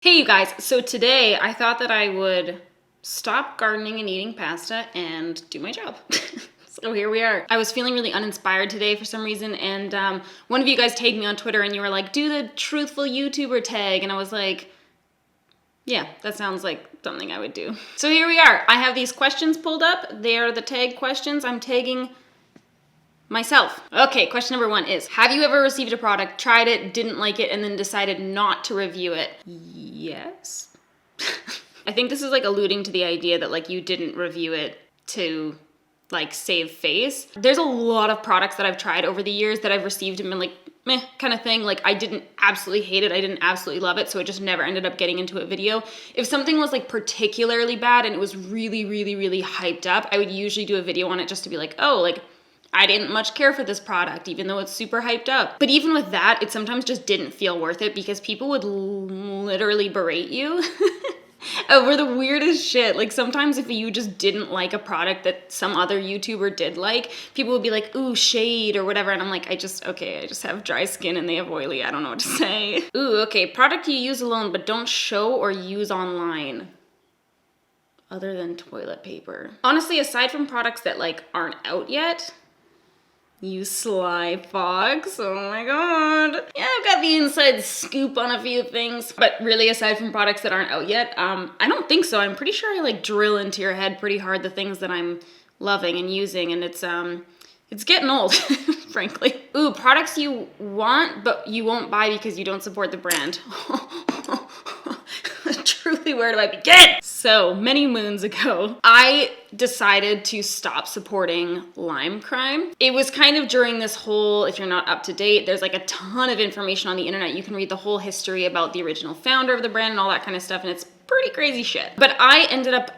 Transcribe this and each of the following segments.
Hey you guys, so today I thought that I would stop gardening and eating pasta and do my job. So here we are. I was feeling really uninspired today for some reason, and one of you guys tagged me on Twitter and you were like, do the truthful YouTuber tag, and I was like, yeah, that sounds like something I would do. So here we are. I have these questions pulled up. They are the tag questions. I'm tagging myself. Okay, question number 1 is, have you ever received a product, tried it, didn't like it, and then decided not to review it? Yes. I think this is like alluding to the idea that like you didn't review it to like save face. There's a lot of products that I've tried over the years that I've received and been like, meh, kind of thing. Like I didn't absolutely hate it. I didn't absolutely love it. So it just never ended up getting into a video. If something was like particularly bad and it was really, really, really hyped up, I would usually do a video on it just to be like, oh, like I didn't much care for this product, even though it's super hyped up. But even with that, it sometimes just didn't feel worth it because people would literally berate you over the weirdest shit. Like sometimes if you just didn't like a product that some other YouTuber did like, people would be like, ooh, shade or whatever. And I'm like, I just have dry skin and they have oily. I don't know what to say. Ooh, okay, product you use alone but don't show or use online. Other than toilet paper. Honestly, aside from products that like aren't out yet, you sly fox. Oh my god. Yeah, I've got the inside scoop on a few things. But really, aside from products that aren't out yet, I don't think so. I'm pretty sure I like drill into your head pretty hard the things that I'm loving and using, and it's getting old, frankly. Ooh, products you want but you won't buy because you don't support the brand. Truly, where do I begin? So many moons ago, I decided to stop supporting Lime Crime. It was kind of during this whole, if you're not up to date, there's like a ton of information on the internet. You can read the whole history about the original founder of the brand and all that kind of stuff, and it's pretty crazy shit. But I ended up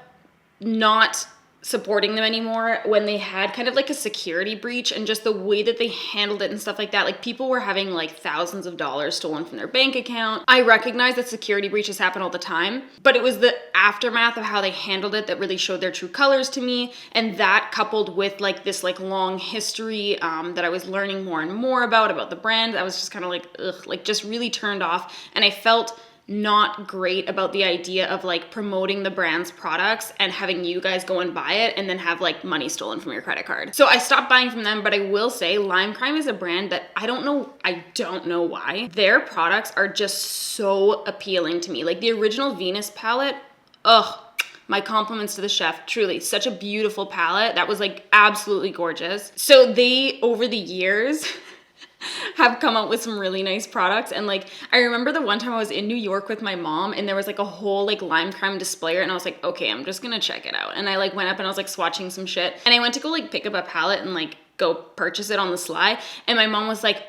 not supporting them anymore when they had kind of like a security breach, and just the way that they handled it and stuff like that. Like people were having like thousands of dollars stolen from their bank account. I recognize that security breaches happen all the time, but it was the aftermath of how they handled it that really showed their true colors to me. And that coupled with like this like long history that I was learning more and more about the brand, I was just kind of like, ugh, like just really turned off. And I felt not great about the idea of like promoting the brand's products and having you guys go and buy it and then have like money stolen from your credit card. So I stopped buying from them, but I will say Lime Crime is a brand that I don't know why. Their products are just so appealing to me. Like the original Venus palette, ugh, my compliments to the chef. Truly, such a beautiful palette. That was like absolutely gorgeous. So they, over the years, have come out with some really nice products. And like I remember the one time I was in New York with my mom and there was like a whole like Lime Crime displayer, and I was like, okay, I'm just gonna check it out. And I like went up and I was like swatching some shit, and I went to go like pick up a palette and like go purchase it on the sly, and my mom was like,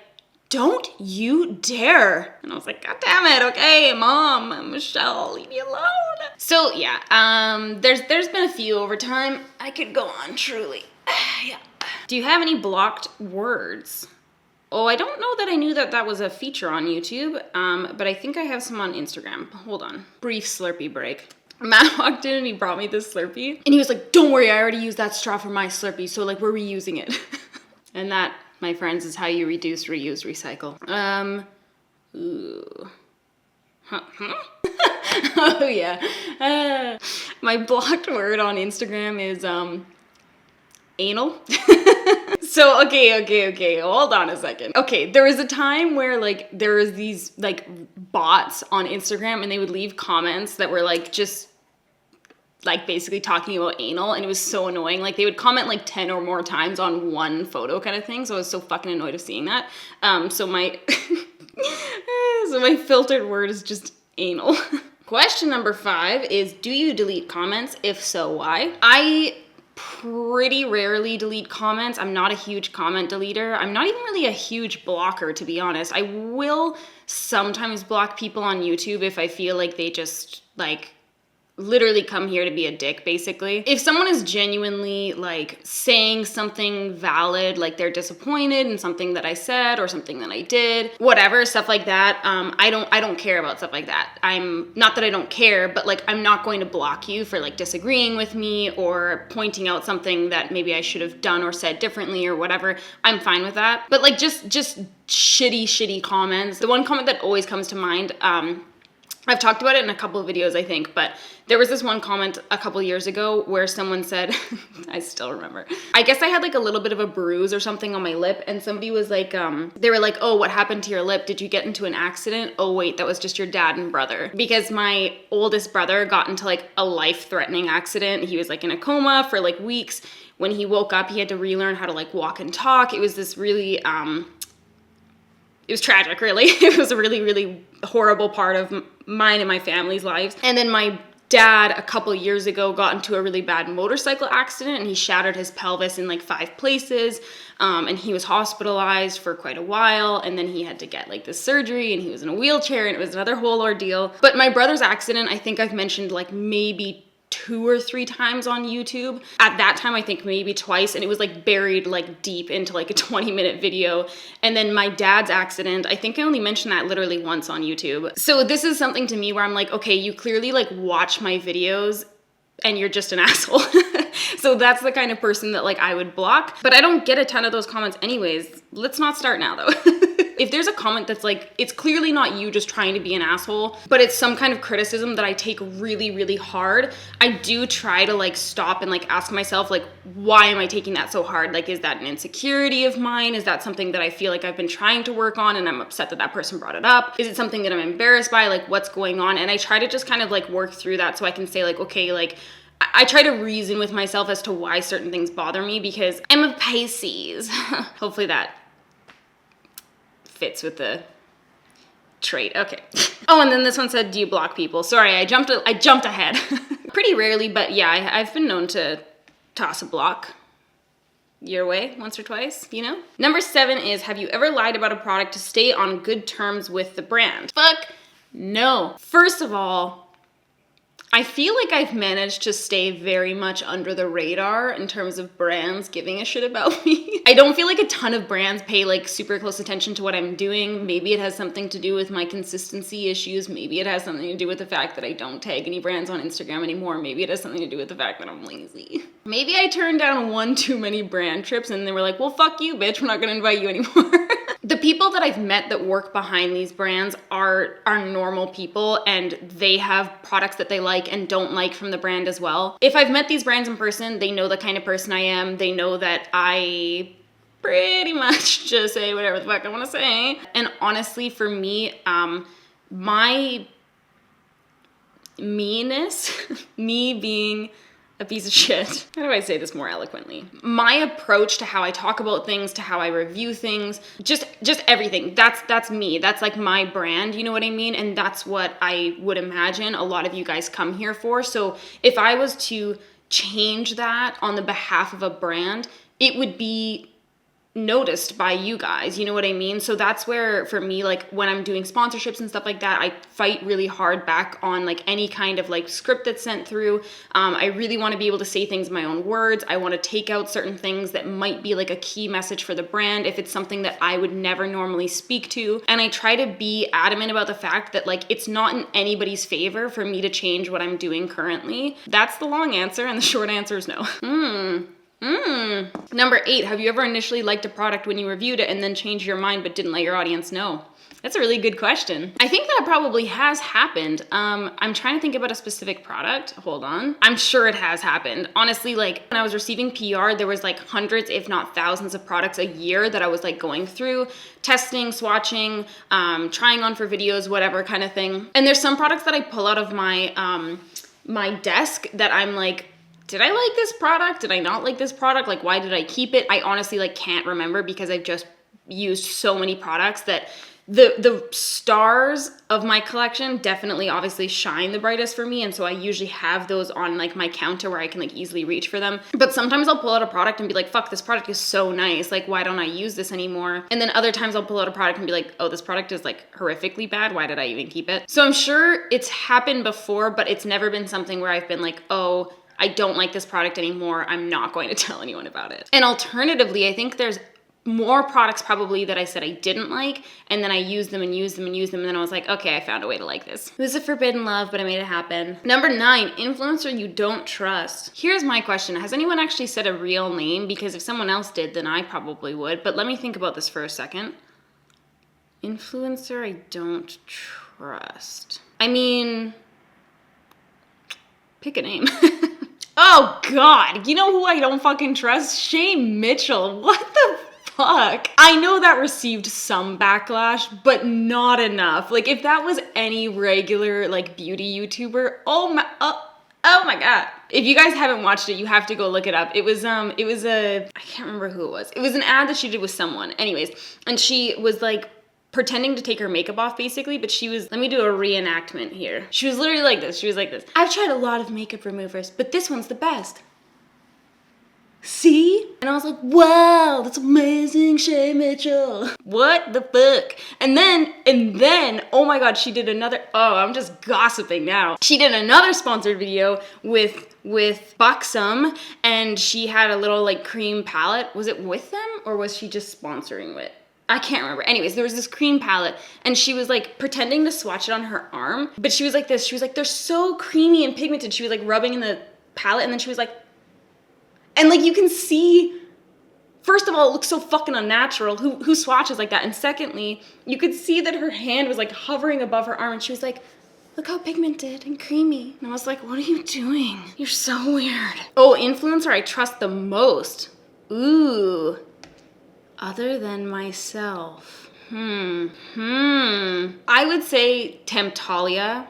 don't you dare. And I was like, god damn it, okay, Mom, Michelle, leave me alone. So yeah, there's been a few over time. I could go on, truly. Yeah. Do you have any blocked words? Oh, I don't know that I knew that that was a feature on YouTube, but I think I have some on Instagram. Hold on. Brief Slurpee break. Matt walked in and he brought me this Slurpee, and he was like, don't worry, I already used that straw for my Slurpee, so like we're reusing it. And that, my friends, is how you reduce, reuse, recycle. Ooh. Huh? Oh yeah. My blocked word on Instagram is, anal. So, okay, hold on a second. Okay, there was a time where like there was these like bots on Instagram, and they would leave comments that were like just like basically talking about anal, and it was so annoying. Like they would comment like 10 or more times on one photo kind of thing, so I was so fucking annoyed of seeing that. So my so my filtered word is just anal. Question number 5 is, do you delete comments? If so, why? I pretty rarely delete comments. I'm not a huge comment deleter. I'm not even really a huge blocker, to be honest. I will sometimes block people on YouTube if I feel like they just like literally come here to be a dick, basically. If someone is genuinely like saying something valid, like they're disappointed in something that I said or something that I did, whatever, stuff like that, I don't care about stuff like that. I'm not that I don't care, but like I'm not going to block you for like disagreeing with me or pointing out something that maybe I should have done or said differently or whatever. I'm fine with that. But like just shitty comments. The one comment that always comes to mind, I've talked about it in a couple of videos, I think, but there was this one comment a couple of years ago where someone said, I still remember, I guess I had like a little bit of a bruise or something on my lip, and somebody was like, they were like, oh, what happened to your lip? Did you get into an accident? Oh wait, that was just your dad and brother. Because my oldest brother got into like a life-threatening accident. He was like in a coma for like weeks. When he woke up, he had to relearn how to like walk and talk. It was this really, it was tragic, really. It was a really, really horrible part of mine and my family's lives. And then my dad, a couple years ago, got into a really bad motorcycle accident, and he shattered his pelvis in like 5 places. And he was hospitalized for quite a while, and then he had to get like this surgery, and he was in a wheelchair, and it was another whole ordeal. But my brother's accident, I think I've mentioned like maybe 2 or 3 times on YouTube. At that time, I think maybe twice, and it was like buried like deep into like a 20-minute video. And then my dad's accident, I think I only mentioned that literally once on YouTube. So this is something to me where I'm like, okay, you clearly like watch my videos and you're just an asshole. So that's the kind of person that like I would block. But I don't get a ton of those comments anyways. Let's not start now though. If there's a comment that's like, it's clearly not you just trying to be an asshole, but it's some kind of criticism that I take really, really hard, I do try to like stop and like ask myself, like, why am I taking that so hard? Like, is that an insecurity of mine? Is that something that I feel like I've been trying to work on and I'm upset that that person brought it up? Is it something that I'm embarrassed by? Like, what's going on? And I try to just kind of like work through that so I can say like, okay, like, I try to reason with myself as to why certain things bother me because I'm a Pisces. Hopefully that fits with the trait. Okay. Oh, and then this one said, do you block people? Sorry, I jumped ahead. Pretty rarely, but yeah, I've been known to toss a block your way once or twice, you know? Number 7 is, have you ever lied about a product to stay on good terms with the brand? Fuck no. First of all, I feel like I've managed to stay very much under the radar in terms of brands giving a shit about me. I don't feel like a ton of brands pay like super close attention to what I'm doing. Maybe it has something to do with my consistency issues. Maybe it has something to do with the fact that I don't tag any brands on Instagram anymore. Maybe it has something to do with the fact that I'm lazy. Maybe I turned down 1 too many brand trips and they were like, well, fuck you, bitch. We're not gonna invite you anymore. The people that I've met that work behind these brands are normal people, and they have products that they like and don't like from the brand as well. If I've met these brands in person, they know the kind of person I am. They know that I pretty much just say whatever the fuck I want to say. And honestly, for me, my meanness, me being a piece of shit. How do I say this more eloquently? My approach to how I talk about things, to how I review things, just everything. That's me. That's like my brand, you know what I mean? And that's what I would imagine a lot of you guys come here for. So if I was to change that on the behalf of a brand, it would be noticed by you guys, you know what I mean? So that's where, for me, like when I'm doing sponsorships and stuff like that, I fight really hard back on like any kind of like script that's sent through. I really want to be able to say things in my own words. I want to take out certain things that might be like a key message for the brand if it's something that I would never normally speak to. And I try to be adamant about the fact that like it's not in anybody's favor for me to change what I'm doing currently. That's the long answer, and the short answer is no. Number 8, have you ever initially liked a product when you reviewed it and then changed your mind but didn't let your audience know? That's a really good question. I think that probably has happened. I'm trying to think about a specific product. Hold on. I'm sure it has happened. Honestly, like when I was receiving PR, there was like hundreds, if not thousands of products a year that I was like going through, testing, swatching, trying on for videos, whatever kind of thing. And there's some products that I pull out of my, my desk that I'm like, did I like this product? Did I not like this product? Like, why did I keep it? I honestly like can't remember because I've just used so many products that the stars of my collection definitely obviously shine the brightest for me. And so I usually have those on like my counter where I can like easily reach for them. But sometimes I'll pull out a product and be like, fuck, this product is so nice. Like, why don't I use this anymore? And then other times I'll pull out a product and be like, oh, this product is like horrifically bad. Why did I even keep it? So I'm sure it's happened before, but it's never been something where I've been like, oh, I don't like this product anymore. I'm not going to tell anyone about it. And alternatively, I think there's more products probably that I said I didn't like, and then I used them and used them and used them, and then I was like, okay, I found a way to like this. It was a forbidden love, but I made it happen. Number 9, influencer you don't trust. Here's my question. Has anyone actually said a real name? Because if someone else did, then I probably would, but let me think about this for a second. Influencer I don't trust. I mean, pick a name. Oh God, you know who I don't fucking trust? Shay Mitchell. What the fuck? I know that received some backlash, but not enough. Like, if that was any regular, like, beauty YouTuber, oh my God. If you guys haven't watched it, you have to go look it up. It was I can't remember who it was. It was an ad that she did with someone. Anyways, and she was like pretending to take her makeup off basically, but she was, let me do a reenactment here. She was literally like this. She was like this. I've tried a lot of makeup removers, but this one's the best. See? And I was like, wow, that's amazing, Shay Mitchell. What the fuck? And then, oh my God, she did another, oh, I'm just gossiping now. She did another sponsored video with Buxom, and she had a little like cream palette. Was it with them or was she just sponsoring it? I can't remember. Anyways, there was this cream palette and she was like pretending to swatch it on her arm, but she was like this. She was like, they're so creamy and pigmented. She was like rubbing in the palette and then she was like, and like you can see, first of all, it looks so fucking unnatural. Who swatches like that? And secondly, you could see that her hand was like hovering above her arm and she was like, look how pigmented and creamy. And I was like, what are you doing? You're so weird. Oh, influencer I trust the most. Ooh. Other than myself. I would say Temptalia.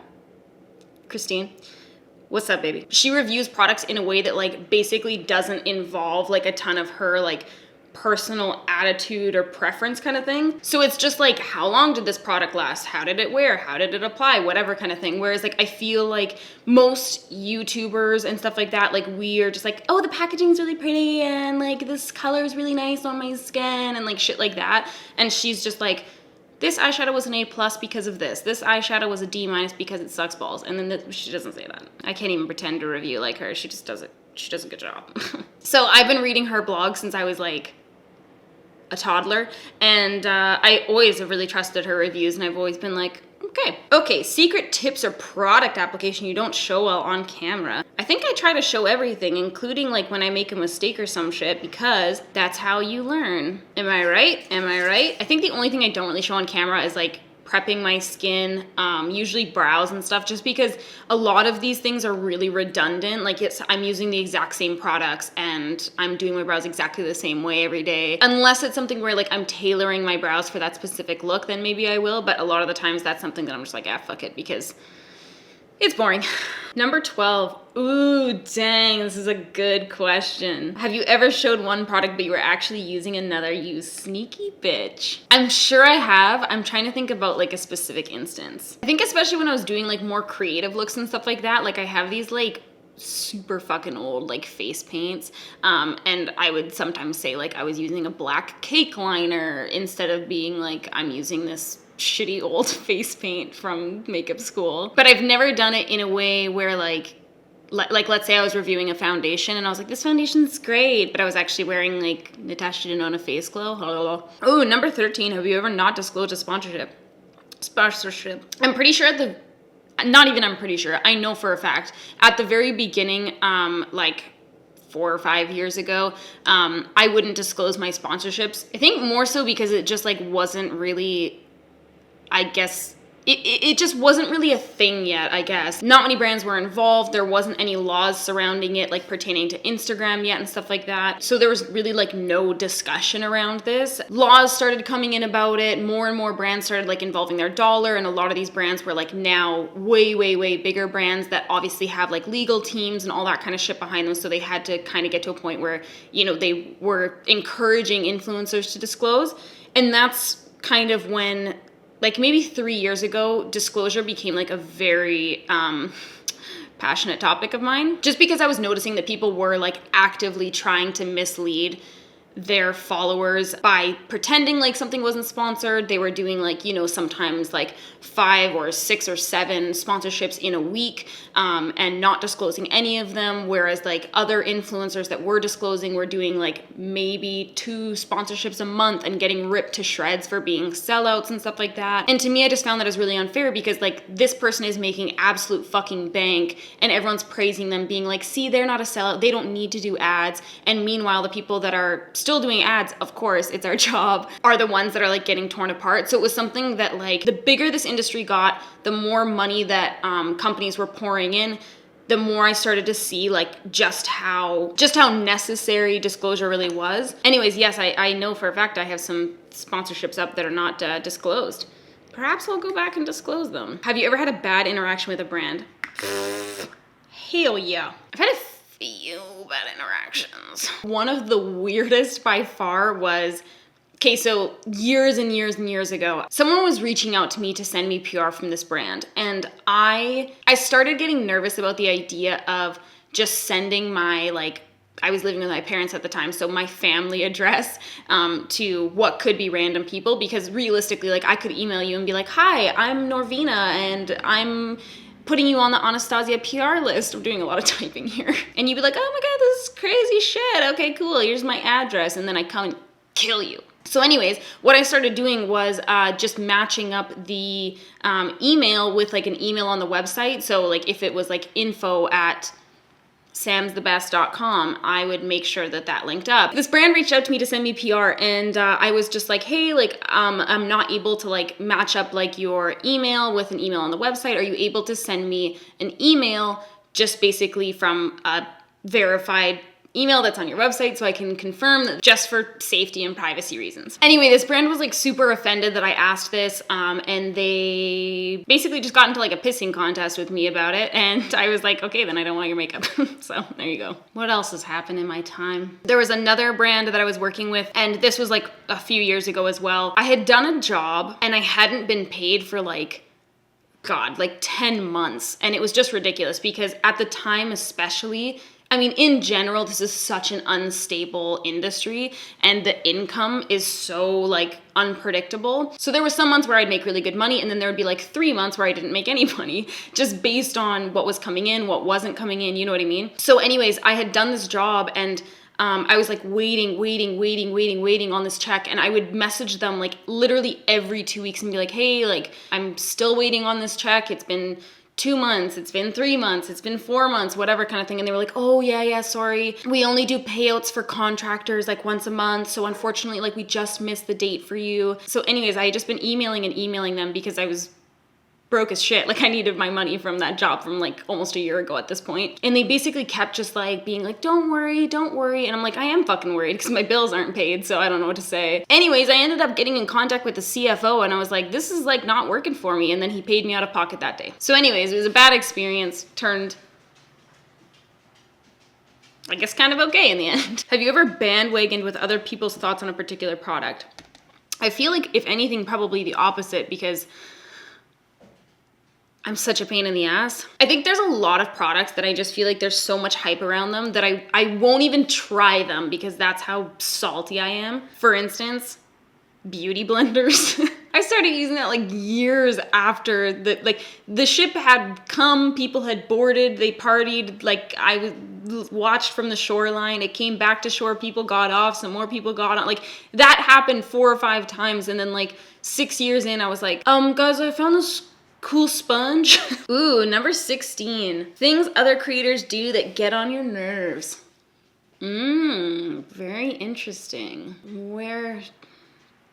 Christine. What's up, baby? She reviews products in a way that like basically doesn't involve like a ton of her like personal attitude or preference kind of thing. So it's just like, how long did this product last? How did it wear? How did it apply? Whatever kind of thing. Whereas like I feel like most YouTubers and stuff like that, like we are just like, oh, the packaging's really pretty and like this color is really nice on my skin and like shit like that. And she's just like, this eyeshadow was an A+ because of this. This eyeshadow was a D- because it sucks balls. And then she doesn't say that. I can't even pretend to review like her. She just does it. She does a good job. So I've been reading her blog since I was like a toddler, and I always have really trusted her reviews, and I've always been like, okay, secret tips or product application you don't show well on camera. I think I try to show everything, including like when I make a mistake or some shit, because that's how you learn. Am I right? I think the only thing I don't really show on camera is like prepping my skin, usually brows and stuff, just because a lot of these things are really redundant. Like I'm using the exact same products and I'm doing my brows exactly the same way every day. Unless it's something where like I'm tailoring my brows for that specific look, then maybe I will. But a lot of the times that's something that I'm just like, fuck it, because it's boring. Number 12. Ooh, dang, this is a good question. Have you ever showed one product but you were actually using another, you sneaky bitch? I'm sure I have. I'm trying to think about like a specific instance. I think especially when I was doing like more creative looks and stuff like that, like I have these like super fucking old like face paints, and I would sometimes say like I was using a black cake liner instead of being like I'm using this shitty old face paint from makeup school. But I've never done it in a way where like let's say I was reviewing a foundation and I was like, this foundation's great, but I was actually wearing like Natasha Denona face glow. Oh, number 13, have you ever not disclosed a sponsorship? I'm pretty sure I know for a fact, at the very beginning, like 4 or 5 years ago, I wouldn't disclose my sponsorships. I think more so because it just like wasn't really, I guess, it just wasn't really a thing yet, I guess. Not many brands were involved. There wasn't any laws surrounding it, like pertaining to Instagram yet and stuff like that. So there was really like no discussion around this. Laws started coming in about it. More and more brands started like involving their dollar. And a lot of these brands were like now way, way, way bigger brands that obviously have like legal teams and all that kind of shit behind them. So they had to kind of get to a point where, you know, they were encouraging influencers to disclose. And that's kind of when, like maybe 3 years ago, disclosure became like a very passionate topic of mine. Just because I was noticing that people were like actively trying to mislead their followers by pretending like something wasn't sponsored. They were doing like, you know, sometimes like 5 or 6 or 7 sponsorships in a week, and not disclosing any of them. Whereas like other influencers that were disclosing were doing like maybe 2 sponsorships a month and getting ripped to shreds for being sellouts and stuff like that. And to me, I just found that as really unfair because like this person is making absolute fucking bank and everyone's praising them, being like, see, they're not a sellout. They don't need to do ads. And meanwhile, the people that are still doing ads, of course, it's our job, are the ones that are like getting torn apart. So it was something that like the bigger this industry got, the more money that companies were pouring in, the more I started to see like just how necessary disclosure really was. Anyways, yes, I know for a fact I have some sponsorships up that are not disclosed. Perhaps I'll go back and disclose them. Have you ever had a bad interaction with a brand? Hell yeah. I've had a few bad interactions. One of the weirdest by far was, okay, so years and years and years ago, someone was reaching out to me to send me PR from this brand. And I started getting nervous about the idea of just sending my, like, I was living with my parents at the time, so my family address to what could be random people, because realistically, like, I could email you and be like, hi, I'm Norvina, and I'm putting you on the Anastasia PR list. I'm doing a lot of typing here. And you'd be like, oh my God, this is crazy shit. Okay, cool, here's my address. And then I come and kill you. So anyways, what I started doing was just matching up the email with like an email on the website. So like if it was like info@samsthebest.com, I would make sure that that linked up. This brand reached out to me to send me PR, and I was just like, hey, like I'm not able to like match up like your email with an email on the website. Are you able to send me an email just basically from a verified email that's on your website so I can confirm that, just for safety and privacy reasons. Anyway, this brand was like super offended that I asked this, and they basically just got into like a pissing contest with me about it, and I was like, okay, then I don't want your makeup. So there you go. What else has happened in my time? There was another brand that I was working with, and this was like a few years ago as well. I had done a job and I hadn't been paid for like 10 months, and it was just ridiculous because at the time especially, I mean, in general, this is such an unstable industry and the income is so like unpredictable. So there were some months where I'd make really good money, and then there would be like 3 months where I didn't make any money, just based on what was coming in, what wasn't coming in, you know what I mean? So anyways, I had done this job, and I was like waiting on this check, and I would message them like literally every 2 weeks and be like, hey, like I'm still waiting on this check. It's been 2 months, it's been 3 months, it's been 4 months, whatever kind of thing. And they were like, oh yeah, sorry. We only do payouts for contractors like once a month. So unfortunately, like we just missed the date for you. So anyways, I had just been emailing them because I was broke as shit. Like I needed my money from that job from like almost a year ago at this point. And they basically kept just like being like, don't worry. And I'm like, I am fucking worried because my bills aren't paid. So I don't know what to say. Anyways, I ended up getting in contact with the CFO, and I was like, this is like not working for me. And then he paid me out of pocket that day. So anyways, it was a bad experience, turned, I guess, kind of okay in the end. Have you ever bandwagoned with other people's thoughts on a particular product? I feel like if anything, probably the opposite, because I'm such a pain in the ass. I think there's a lot of products that I just feel like there's so much hype around them that I won't even try them because that's how salty I am. For instance, beauty blenders. I started using that like years after the ship had come, people had boarded, they partied, like I watched from the shoreline, it came back to shore, people got off, some more people got on. Like that happened 4 or 5 times, and then like 6 years in, I was like, guys, I found this cool sponge. Ooh, number 16. Things other creators do that get on your nerves. Very interesting. Where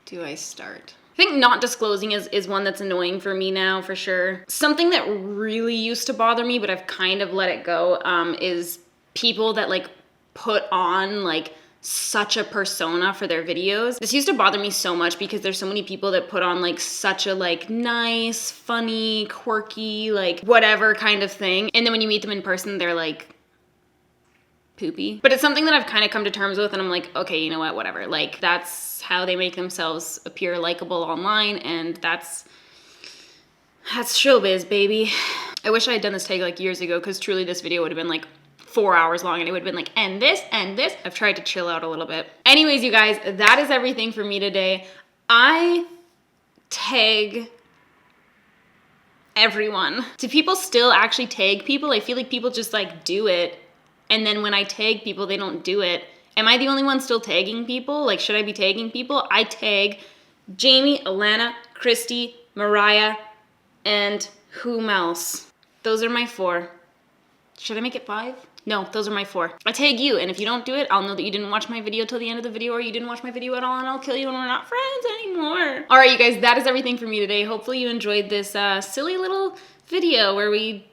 do I start? I think not disclosing is one that's annoying for me now, for sure. Something that really used to bother me, but I've kind of let it go, is people that like put on like such a persona for their videos. This used to bother me so much because there's so many people that put on like such a like nice, funny, quirky, like whatever kind of thing. And then when you meet them in person, they're like poopy. But it's something that I've kind of come to terms with, and I'm like, okay, you know what, whatever. Like that's how they make themselves appear likable online, and that's showbiz, baby. I wish I had done this tag like years ago, because truly this video would have been like 4 hours long, and it would have been like, and this. I've tried to chill out a little bit. Anyways, you guys, that is everything for me today. I tag everyone. Do people still actually tag people? I feel like people just like do it, and then when I tag people, they don't do it. Am I the only one still tagging people? Like, should I be tagging people? I tag Jamie, Alana, Christy, Mariah, and whom else? Those are my 4. Should I make it 5? No, those are my 4. I tag you, and if you don't do it, I'll know that you didn't watch my video till the end of the video, or you didn't watch my video at all, and I'll kill you and we're not friends anymore. All right, you guys, that is everything for me today. Hopefully you enjoyed this silly little video where we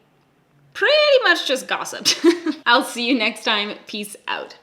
pretty much just gossiped. I'll see you next time. Peace out.